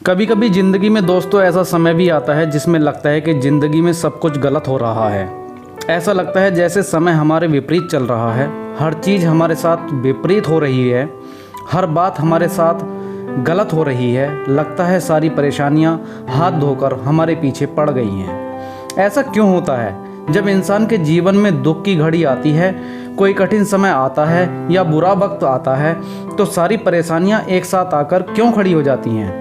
कभी कभी ज़िंदगी में दोस्तों ऐसा समय भी आता है जिसमें लगता है कि ज़िंदगी में सब कुछ गलत हो रहा है। ऐसा लगता है जैसे समय हमारे विपरीत चल रहा है, हर चीज़ हमारे साथ विपरीत हो रही है, हर बात हमारे साथ गलत हो रही है। लगता है सारी परेशानियां हाथ धोकर हमारे पीछे पड़ गई हैं। ऐसा क्यों होता है? जब इंसान के जीवन में दुख की घड़ी आती है, कोई कठिन समय आता है या बुरा वक्त आता है, तो सारी परेशानियां एक साथ आकर क्यों खड़ी हो जाती हैं?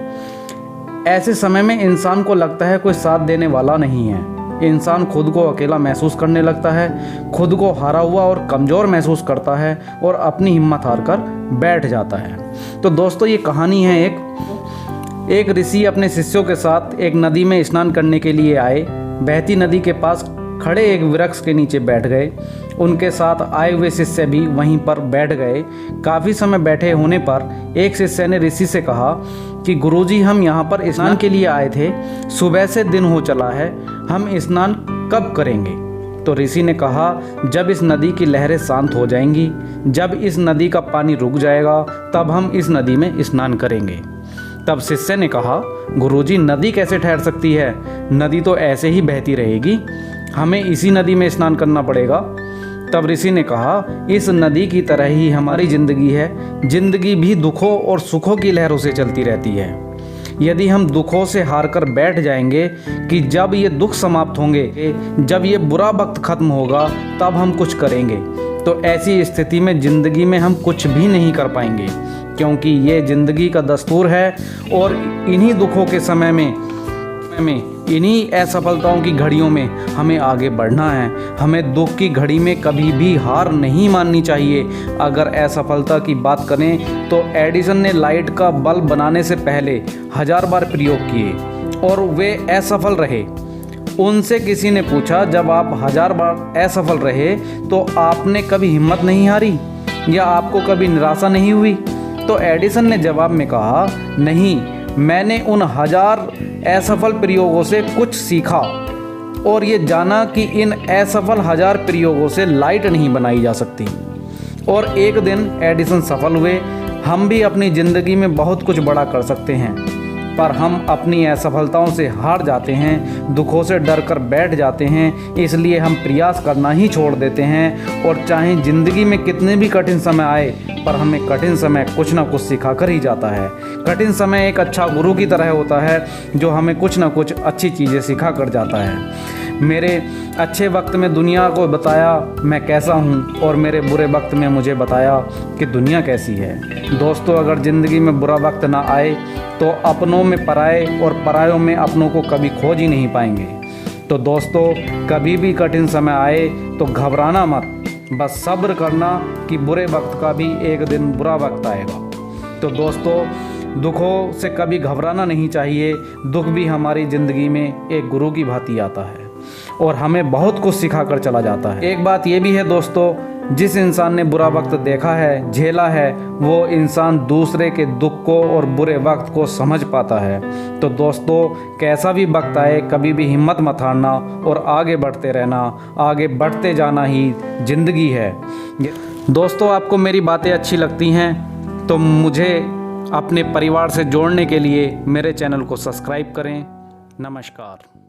ऐसे समय में इंसान को लगता है कोई साथ देने वाला नहीं है। इंसान खुद को अकेला महसूस करने लगता है, खुद को हारा हुआ और कमज़ोर महसूस करता है और अपनी हिम्मत हार कर बैठ जाता है। तो दोस्तों, ये कहानी है एक ऋषि अपने शिष्यों के साथ एक नदी में स्नान करने के लिए आए। बहती नदी के पास खड़े एक वृक्ष के नीचे बैठ गए। उनके साथ आए हुए शिष्य भी वहीं पर बैठ गए। काफ़ी समय बैठे होने पर एक शिष्य ने ऋषि से कहा कि गुरुजी, हम यहाँ पर स्नान के लिए आए थे, सुबह से दिन हो चला है, हम स्नान कब करेंगे? तो ऋषि ने कहा, जब इस नदी की लहरें शांत हो जाएंगी, जब इस नदी का पानी रुक जाएगा, तब हम इस नदी में स्नान करेंगे। तब शिष्य ने कहा, गुरुजी, नदी कैसे ठहर सकती है? नदी तो ऐसे ही बहती रहेगी, हमें इसी नदी में स्नान करना पड़ेगा। तब ऋषि ने कहा, इस नदी की तरह ही हमारी ज़िंदगी है। ज़िंदगी भी दुखों और सुखों की लहरों से चलती रहती है। यदि हम दुखों से हार कर बैठ जाएंगे कि जब ये दुख समाप्त होंगे, जब ये बुरा वक्त खत्म होगा, तब हम कुछ करेंगे, तो ऐसी स्थिति में ज़िंदगी में हम कुछ भी नहीं कर पाएंगे, क्योंकि ये ज़िंदगी का दस्तूर है। और इन्हीं दुखों के समय में इन्हीं असफलताओं की घड़ियों में हमें आगे बढ़ना है। हमें दुख की घड़ी में कभी भी हार नहीं माननी चाहिए। अगर असफलता की बात करें तो एडिसन ने लाइट का बल्ब बनाने से पहले 1000 बार प्रयोग किए और वे असफल रहे। उनसे किसी ने पूछा, जब आप 1000 बार असफल रहे तो आपने कभी हिम्मत नहीं हारी या आपको कभी निराशा नहीं हुई? तो एडिसन ने जवाब में कहा, नहीं, मैंने उन 1000 असफल प्रयोगों से कुछ सीखा और ये जाना कि इन असफल 1000 प्रयोगों से लाइट नहीं बनाई जा सकती। और एक दिन एडिसन सफल हुए। हम भी अपनी ज़िंदगी में बहुत कुछ बड़ा कर सकते हैं, पर हम अपनी असफलताओं से हार जाते हैं, दुखों से डर कर बैठ जाते हैं। इसलिए हम प्रयास करना ही छोड़ देते हैं। और चाहे ज़िंदगी में कितने भी कठिन समय आए, पर हमें कठिन समय कुछ ना कुछ सिखा कर ही जाता है। कठिन समय एक अच्छा गुरु की तरह होता है जो हमें कुछ ना कुछ अच्छी चीज़ें सिखा कर जाता है। मेरे अच्छे वक्त में दुनिया को बताया मैं कैसा हूँ, और मेरे बुरे वक्त में मुझे बताया कि दुनिया कैसी है। दोस्तों, अगर ज़िंदगी में बुरा वक्त ना आए तो अपनों में पराए और परायों में अपनों को कभी खोज ही नहीं पाएंगे। तो दोस्तों, कभी भी कठिन समय आए तो घबराना मत, बस सब्र करना कि बुरे वक्त का भी एक दिन बुरा वक्त आएगा। तो दोस्तों, दुखों से कभी घबराना नहीं चाहिए। दुख भी हमारी ज़िंदगी में एक गुरु की भांति आता है और हमें बहुत कुछ सिखा कर चला जाता है। एक बात ये भी है दोस्तों, जिस इंसान ने बुरा वक्त देखा है, झेला है, वो इंसान दूसरे के दुख को और बुरे वक्त को समझ पाता है। तो दोस्तों, कैसा भी वक्त आए, कभी भी हिम्मत मत हारना और आगे बढ़ते रहना। आगे बढ़ते जाना ही ज़िंदगी है। दोस्तों, आपको मेरी बातें अच्छी लगती हैं तो मुझे अपने परिवार से जोड़ने के लिए मेरे चैनल को सब्सक्राइब करें। नमस्कार।